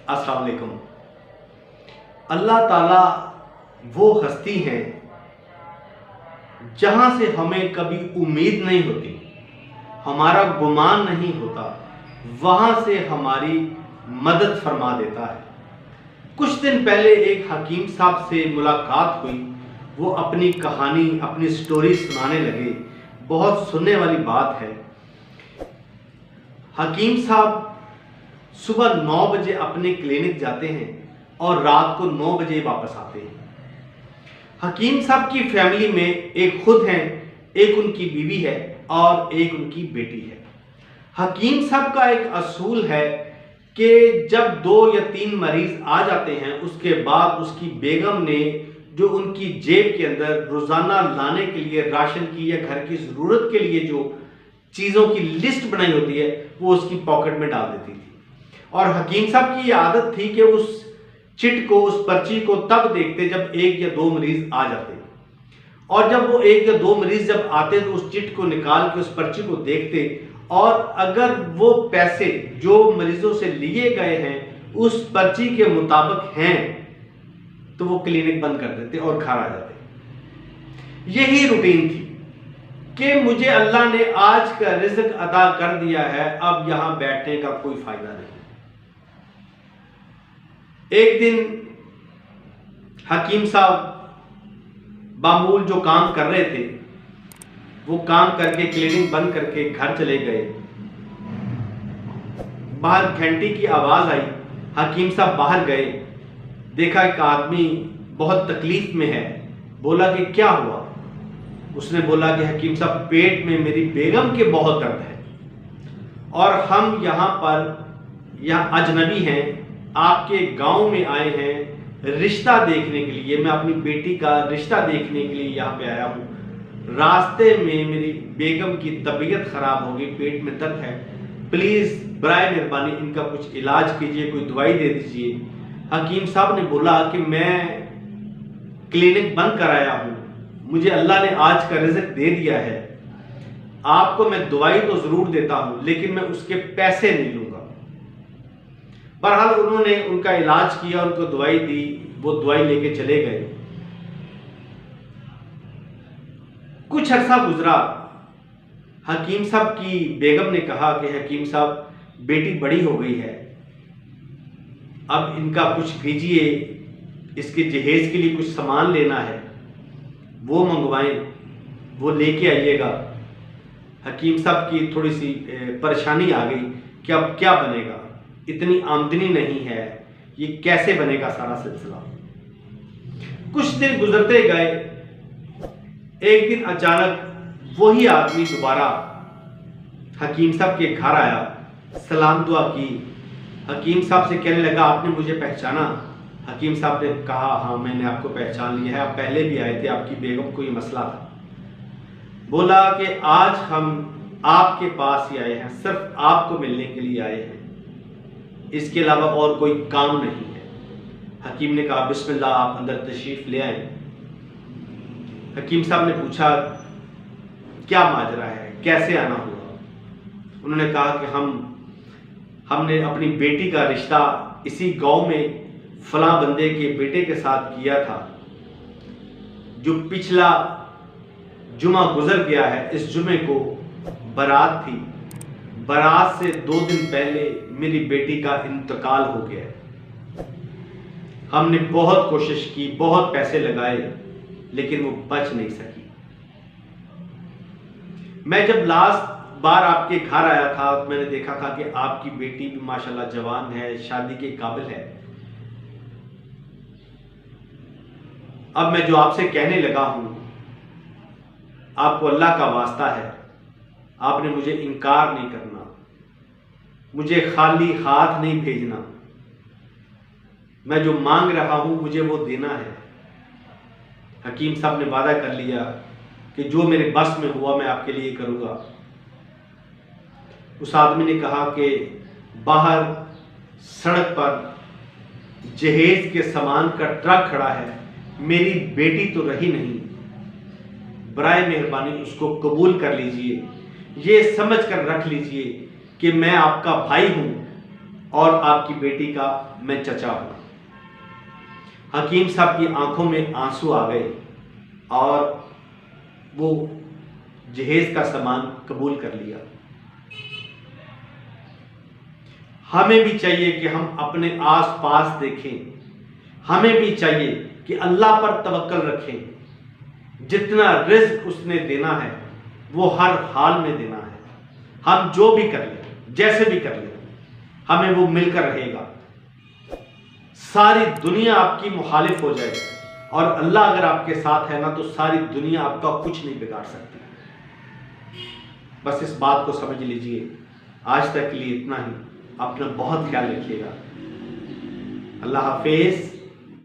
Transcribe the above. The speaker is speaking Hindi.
अस्सलाम वालेकुम। अल्लाह ताला वो हस्ती हैं जहां से हमें कभी उम्मीद नहीं होती, हमारा गुमान नहीं होता, वहां से हमारी मदद फरमा देता है। कुछ दिन पहले एक हकीम साहब से मुलाकात हुई। वो अपनी कहानी, अपनी स्टोरी सुनाने लगे। बहुत सुनने वाली बात है। हकीम साहब सुबह 9 बजे अपने क्लिनिक जाते हैं और रात को 9 बजे वापस आते हैं। हकीम साहब की फैमिली में एक खुद हैं, एक उनकी बीवी है और एक उनकी बेटी है। हकीम साहब का एक असूल है कि जब 2 या 3 मरीज आ जाते हैं, उसके बाद उसकी बेगम ने जो उनकी जेब के अंदर रोजाना लाने के लिए राशन की या घर की जरूरत के लिए जो चीजों की लिस्ट बनाई होती है, वो उसकी पॉकेट में डाल देती थी। और हकीम साहब की ये आदत थी कि उस चिट को, उस पर्ची को तब देखते जब 1 या 2 मरीज आ जाते, और जब वो 1 या 2 मरीज जब आते तो उस चिट को निकाल के उस पर्ची को देखते, और अगर वो पैसे जो मरीजों से लिए गए हैं उस पर्ची के मुताबिक हैं तो वो क्लिनिक बंद कर देते और घर आ जाते। यही रूटीन थी कि मुझे अल्लाह ने आज का रिज़्क अता कर दिया है, अब यहां बैठने का कोई फायदा नहीं। एक दिन हकीम साहब मामूल जो काम कर रहे थे वो काम करके क्लिनिक बंद करके घर चले गए। बाहर घंटी की आवाज आई। हकीम साहब बाहर गए, देखा एक आदमी बहुत तकलीफ में है। बोला कि क्या हुआ? उसने बोला कि हकीम साहब, पेट में मेरी बेगम के बहुत दर्द है और हम यहाँ अजनबी हैं, आपके गांव में आए हैं रिश्ता देखने के लिए। मैं अपनी बेटी का रिश्ता देखने के लिए यहाँ पे आया हूँ। रास्ते में मेरी बेगम की तबीयत खराब हो गई, पेट में दर्द है, प्लीज बराए मेहरबानी इनका कुछ इलाज कीजिए, कोई दवाई दे दीजिए। हकीम साहब ने बोला कि मैं क्लिनिक बंद कराया हूँ, मुझे अल्लाह ने आज का रिज़्क दे दिया है, आपको मैं दवाई तो जरूर देता हूं लेकिन मैं उसके पैसे नहीं लूंगा। बहरहाल उन्होंने उनका इलाज किया, उनको दवाई दी, वो दवाई लेके चले गए। कुछ अरसा गुजरा। हकीम साहब की बेगम ने कहा कि हकीम साहब, बेटी बड़ी हो गई है, अब इनका कुछ कीजिए, इसके जहेज के लिए कुछ सामान लेना है, वो मंगवाएं, वो लेके आइएगा। हकीम साहब की थोड़ी सी परेशानी आ गई कि अब क्या बनेगा, इतनी आमदनी नहीं है, ये कैसे बनेगा सारा सिलसिला। कुछ दिन गुजरते गए। एक दिन अचानक वही आदमी दोबारा हकीम साहब के घर आया, सलाम दुआ की। हकीम साहब से कहने लगा, आपने मुझे पहचाना? हकीम साहब ने कहा, हाँ मैंने आपको पहचान लिया है, आप पहले भी आए थे, आपकी बेगम को ये मसला था। बोला कि आज हम आपके पास ही आए हैं, सिर्फ आपको मिलने के लिए आए हैं, इसके अलावा और कोई काम नहीं है। हकीम ने कहा, बिस्मिल्लाह, आप अंदर तशरीफ ले आए। हकीम साहब ने पूछा, क्या माजरा है, कैसे आना हुआ? उन्होंने कहा कि हमने अपनी बेटी का रिश्ता इसी गांव में फलां बंदे के बेटे के साथ किया था। जो पिछला जुमा गुजर गया है, इस जुमे को बारात थी, बारात से 2 दिन पहले मेरी बेटी का इंतकाल हो गया। हमने बहुत कोशिश की, बहुत पैसे लगाए, लेकिन वो बच नहीं सकी। मैं जब लास्ट बार आपके घर आया था तो मैंने देखा था कि आपकी बेटी भी माशाल्लाह जवान है, शादी के काबिल है। अब मैं जो आपसे कहने लगा हूं, आपको अल्लाह का वास्ता है, आपने मुझे इनकार नहीं करना, मुझे खाली हाथ नहीं भेजना। मैं जो मांग रहा हूं मुझे वो देना है। हकीम साहब ने वादा कर लिया कि जो मेरे बस में हुआ मैं आपके लिए करूंगा। उस आदमी ने कहा कि बाहर सड़क पर जहेज के सामान का ट्रक खड़ा है, मेरी बेटी तो रही नहीं, बराए मेहरबानी उसको कबूल कर लीजिए, ये समझ कर रख लीजिए कि मैं आपका भाई हूं और आपकी बेटी का मैं चचा हूं। हकीम साहब की आंखों में आंसू आ गए और वो जहेज का सामान कबूल कर लिया। हमें भी चाहिए कि हम अपने आस-पास देखें, हमें भी चाहिए कि अल्लाह पर तवक्कल रखें। जितना रिज़्क उसने देना है वो हर हाल में देना है। हम जो भी कर लें, जैसे भी कर लें, हमें वो मिलकर रहेगा। सारी दुनिया आपकी मुखालिफ हो जाए और अल्लाह अगर आपके साथ है ना, तो सारी दुनिया आपका कुछ नहीं बिगाड़ सकती। बस इस बात को समझ लीजिए। आज तक के लिए इतना ही। अपना बहुत ख्याल रखिएगा। अल्लाह हाफिज।